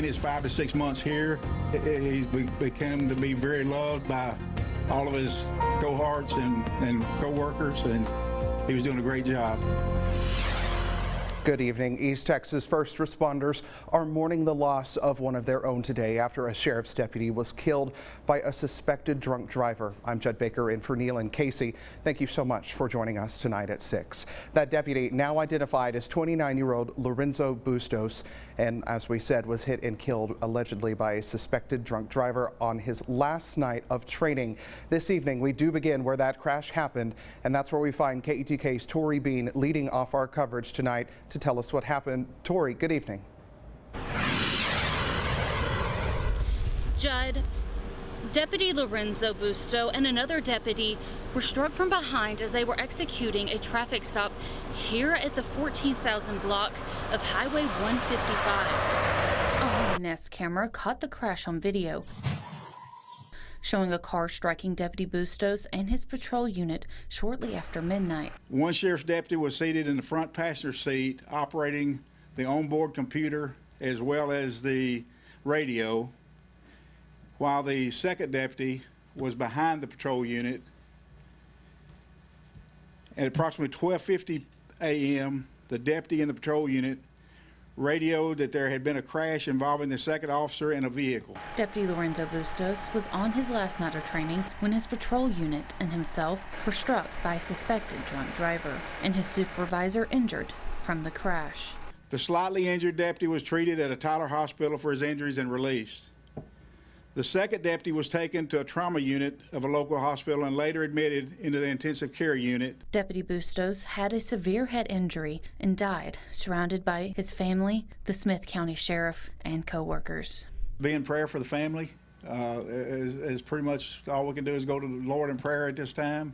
his 5 to 6 months here, he's become to be very loved by all of his cohorts and co-workers, and he was doing a great job. Good evening. East Texas first responders are mourning the loss of one of their own today after a sheriff's deputy was killed by a suspected drunk driver. I'm Judd Baker in for Neil and Casey. Thank you so much for joining us tonight at 6. That deputy, now identified as 29-year-old Lorenzo Bustos, and as we said, was hit and killed allegedly by a suspected drunk driver on his last night of training. This evening, we do begin where that crash happened, and that's where we find KETK's Tori Bean leading off our coverage tonight to tell us what happened. Tori, good evening. Judd, Deputy Lorenzo Busto and another deputy were struck from behind as they were executing a traffic stop here at the 14,000 block of Highway 155. A Home Nest camera caught the crash on video, showing a car striking Deputy Bustos and his patrol unit shortly after midnight. One sheriff's deputy was seated in the front passenger seat operating the onboard computer as well as the radio, while the second deputy was behind the patrol unit. At approximately 12:50 a.m., the deputy in the patrol unit radioed that there had been a crash involving the second officer and a vehicle. Deputy Lorenzo Bustos was on his last night of training when his patrol unit and himself were struck by a suspected drunk driver and his supervisor injured from the crash. The slightly injured deputy was treated at a Tyler hospital for his injuries and released. The second deputy was taken to a trauma unit of a local hospital and later admitted into the intensive care unit. Deputy Bustos had a severe head injury and died, surrounded by his family, the Smith County Sheriff, and co-workers. Be in prayer for the family. Is pretty much all we can do is go to the Lord in prayer at this time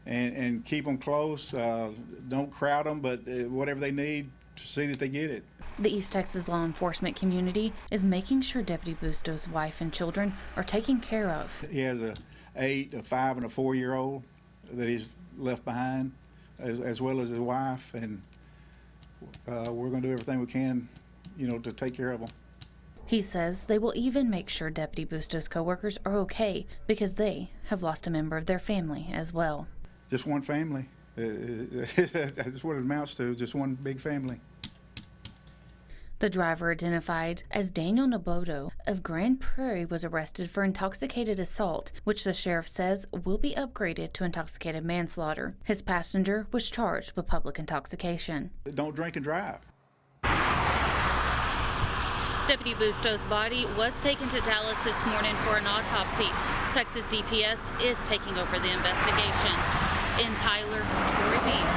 and keep them close. Don't crowd them, but whatever they need, to see that they get it. The East Texas law enforcement community is making sure Deputy Bustos' wife and children are taken care of. He has a 8, a 5, and a 4-year-old that he's left behind, as well as his wife, and we're going to do everything we can, to take care of them. He says they will even make sure Deputy Bustos' co-workers are okay because they have lost a member of their family as well. Just one family. That's what it amounts to, just one big family. The driver, identified as Daniel Naboto of Grand Prairie, was arrested for intoxicated assault, which the sheriff says will be upgraded to intoxicated manslaughter. His passenger was charged with public intoxication. Don't drink and drive. Deputy Bustos' body was taken to Dallas this morning for an autopsy. Texas DPS is taking over the investigation. In Tyler, Tori Bean,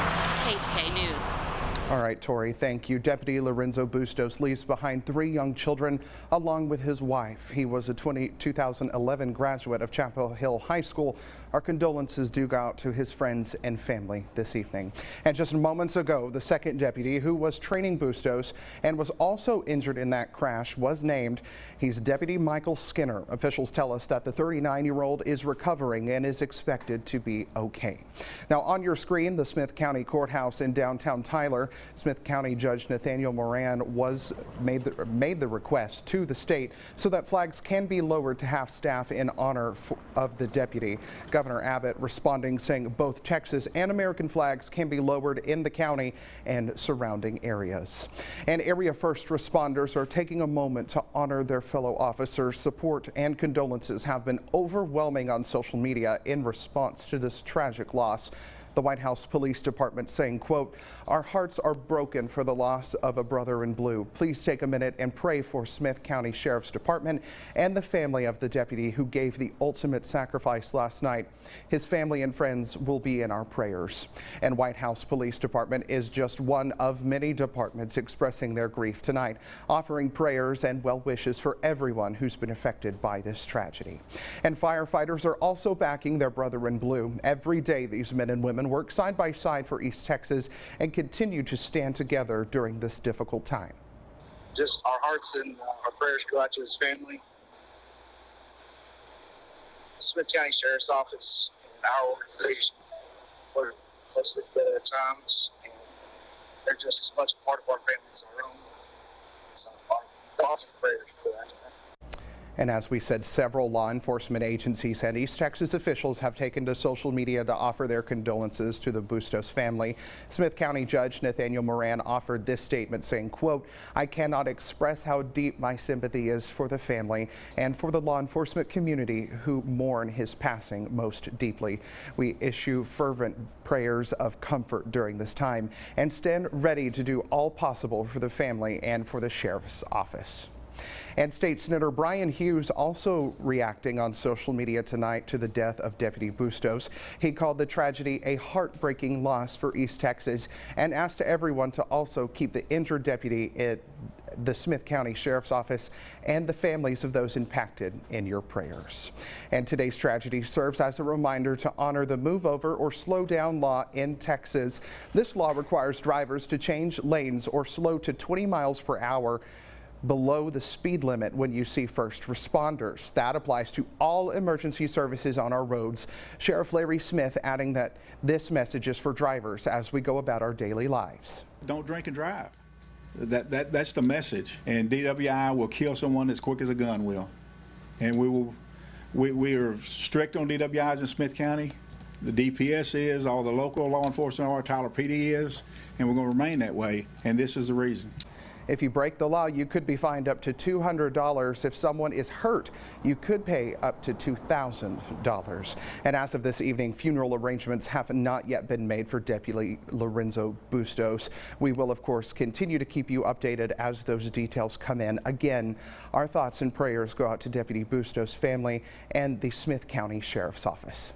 KEKT News. All right, Tori, thank you. Deputy Lorenzo Bustos leaves behind 3 young children along with his wife. He was a 2011 graduate of Chapel Hill High School. Our condolences do go out to his friends and family this evening. And just moments ago, the second deputy who was training Bustos and was also injured in that crash was named. He's Deputy Michael Skinner. Officials tell us that the 39-year-old is recovering and is expected to be okay. Now on your screen, the Smith County Courthouse in downtown Tyler. Smith County Judge Nathaniel Moran made the request to the state so that flags can be lowered to half staff in honor of the deputy. Governor Abbott responding, saying both Texas and American flags can be lowered in the county and surrounding areas. And area first responders are taking a moment to honor their fellow officers. Support and condolences have been overwhelming on social media in response to this tragic loss. The White House Police Department saying, quote, "Our hearts are broken for the loss of a brother in blue. Please take a minute and pray for Smith County Sheriff's Department and the family of the deputy who gave the ultimate sacrifice last night. His family and friends will be in our prayers." And White House Police Department is just one of many departments expressing their grief tonight, offering prayers and well wishes for everyone who's been affected by this tragedy. And firefighters are also backing their brother in blue. Every day, these men and women work side by side for East Texas and continue to stand together during this difficult time. Just our hearts and our prayers go out to his family. Smith County Sheriff's Office and our organization work closely together at times, and they're just as much a part of our family as our own. So thoughts and prayers for that. And as we said, several law enforcement agencies and East Texas officials have taken to social media to offer their condolences to the Bustos family. Smith County Judge Nathaniel Moran offered this statement saying, quote, "I cannot express how deep my sympathy is for the family and for the law enforcement community who mourn his passing most deeply. We issue fervent prayers of comfort during this time and stand ready to do all possible for the family and for the Sheriff's Office." And State Senator Brian Hughes also reacting on social media tonight to the death of Deputy Bustos. He called the tragedy a heartbreaking loss for East Texas and asked everyone to also keep the injured deputy at the Smith County Sheriff's Office and the families of those impacted in your prayers. And today's tragedy serves as a reminder to honor the move over or slow down law in Texas. This law requires drivers to change lanes or slow to 20 miles per hour below the speed limit when you see first responders. That applies to all emergency services on our roads. Sheriff Larry Smith adding that this message is for drivers as we go about our daily lives. Don't drink and drive. That's the message. And DWI will kill someone as quick as a gun will. And we are strict on DWIs in Smith County. The DPS is, all the local law enforcement are, Tyler PD is, and we're going to remain that way. And this is the reason. If you break the law, you could be fined up to $200. If someone is hurt, you could pay up to $2,000. And as of this evening, funeral arrangements have not yet been made for Deputy Lorenzo Bustos. We will, of course, continue to keep you updated as those details come in. Again, our thoughts and prayers go out to Deputy Bustos' family and the Smith County Sheriff's Office.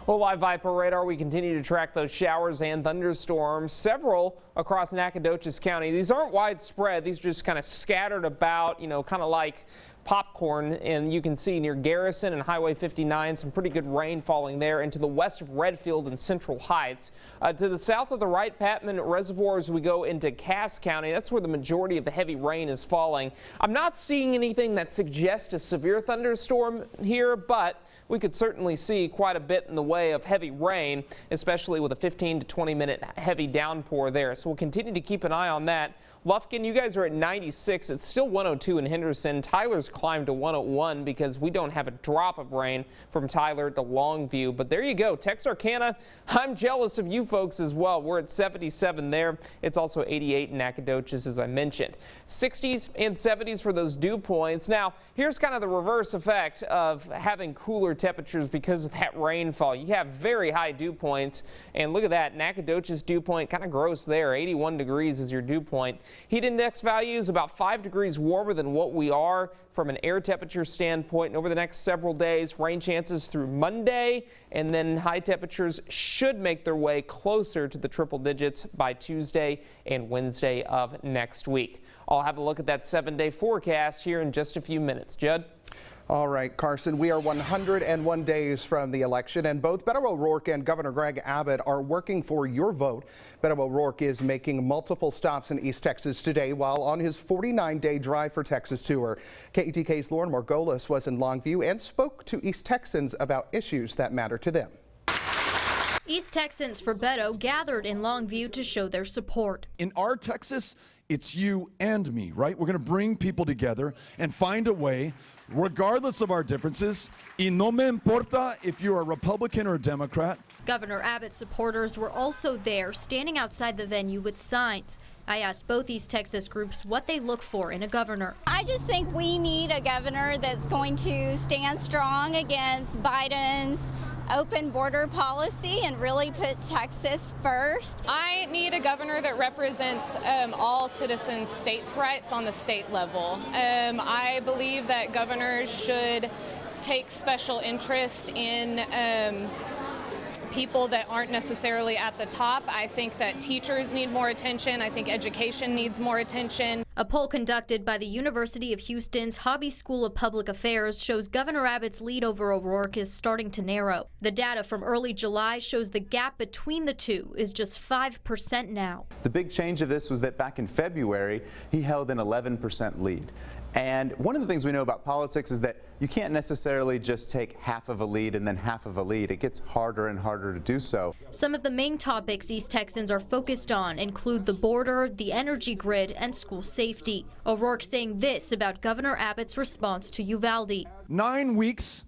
Well, live Viper radar, we continue to track those showers and thunderstorms, several across Nacogdoches County. These aren't widespread. These are just kind of scattered about, you know, kind of like popcorn, and you can see near Garrison and Highway 59 some pretty good rain falling there, and to the west of Redfield and Central Heights. To the south of the Wright-Patman Reservoir as we go into Cass County, that's where the majority of the heavy rain is falling. I'm not seeing anything that suggests a severe thunderstorm here, but we could certainly see quite a bit in the way of heavy rain, especially with a 15 to 20 minute heavy downpour there. So we'll continue to keep an eye on that. Lufkin, you guys are at 96. It's still 102 in Henderson. Tyler's climbed to 101 because we don't have a drop of rain from Tyler to Longview. But there you go. Texarkana, I'm jealous of you folks as well. We're at 77 there. It's also 88 in Nacogdoches, as I mentioned. 60s and 70s for those dew points. Now, here's kind of the reverse effect of having cooler temperatures because of that rainfall. You have very high dew points. And look at that. Nacogdoches dew point, kind of gross there. 81 degrees is your dew point. Heat index values about 5 degrees warmer than what we are from an air temperature standpoint. And over the next several days, rain chances through Monday, and then high temperatures should make their way closer to the triple digits by Tuesday and Wednesday of next week. I'll have a look at that 7-day forecast here in just a few minutes. Judd? All right, Carson, we are 101 days from the election, and both Beto O'Rourke and Governor Greg Abbott are working for your vote. Beto O'Rourke is making multiple stops in East Texas today while on his 49-day Drive for Texas tour. KETK's Lauren Margolis was in Longview and spoke to East Texans about issues that matter to them. East Texans for Beto gathered in Longview to show their support. In our Texas, it's you and me, right? We're going to bring people together and find a way, regardless of our differences. Y no me importa if you're a Republican or a Democrat. Governor Abbott's supporters were also there, standing outside the venue with signs. I asked both East Texas groups what they look for in a governor. I just think we need a governor that's going to stand strong against Biden's open border policy and really put Texas first. I need a governor that represents all citizens' states' rights on the state level. I believe that governors should take special interest in people that aren't necessarily at the top. I think that teachers need more attention. I think education needs more attention. A poll conducted by the University of Houston's Hobby School of Public Affairs shows Governor Abbott's lead over O'Rourke is starting to narrow. The data from early July shows the gap between the two is just 5% now. The big change of this was that back in February, he held an 11% lead. And one of the things we know about politics is that you can't necessarily just take half of a lead and then half of a lead. It gets harder and harder to do so. Some of the main topics East Texans are focused on include the border, the energy grid, and school safety. O'Rourke saying this about Governor Abbott's response to Uvalde. 9 weeks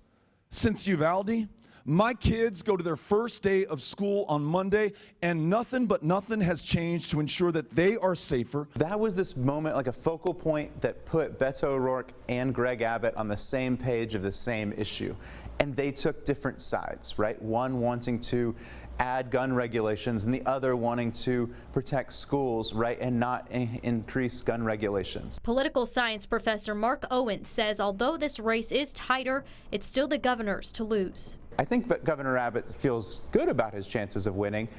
since Uvalde, my kids go to their first day of school on Monday, and nothing but nothing has changed to ensure that they are safer. That was this moment, like a focal point that put Beto O'Rourke and Greg Abbott on the same page of the same issue. And they took different sides, right? One wanting to add gun regulations and the other wanting to protect schools, right, and not increase gun regulations. Political science professor Mark Owen says although this race is tighter, it's still the governor's to lose. I think that Governor Abbott feels good about his chances of winning,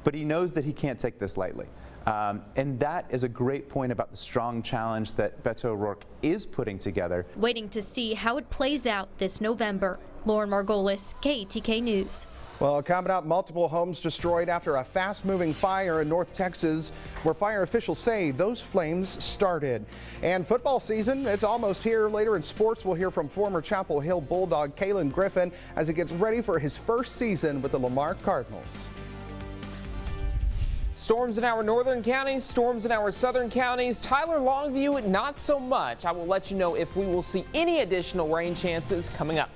but he knows that he can't take this lightly. And that is a great point about the strong challenge that Beto O'Rourke is putting together. Waiting to see how it plays out this November. Lauren Margolis, KEKT News. Well, coming up, multiple homes destroyed after a fast-moving fire in North Texas, where fire officials say those flames started. And football season, it's almost here. Later in sports, we'll hear from former Chapel Hill Bulldog Kalen Griffin as he gets ready for his first season with the Lamar Cardinals. Storms in our northern counties, storms in our southern counties. Tyler, Longview, not so much. I will let you know if we will see any additional rain chances coming up.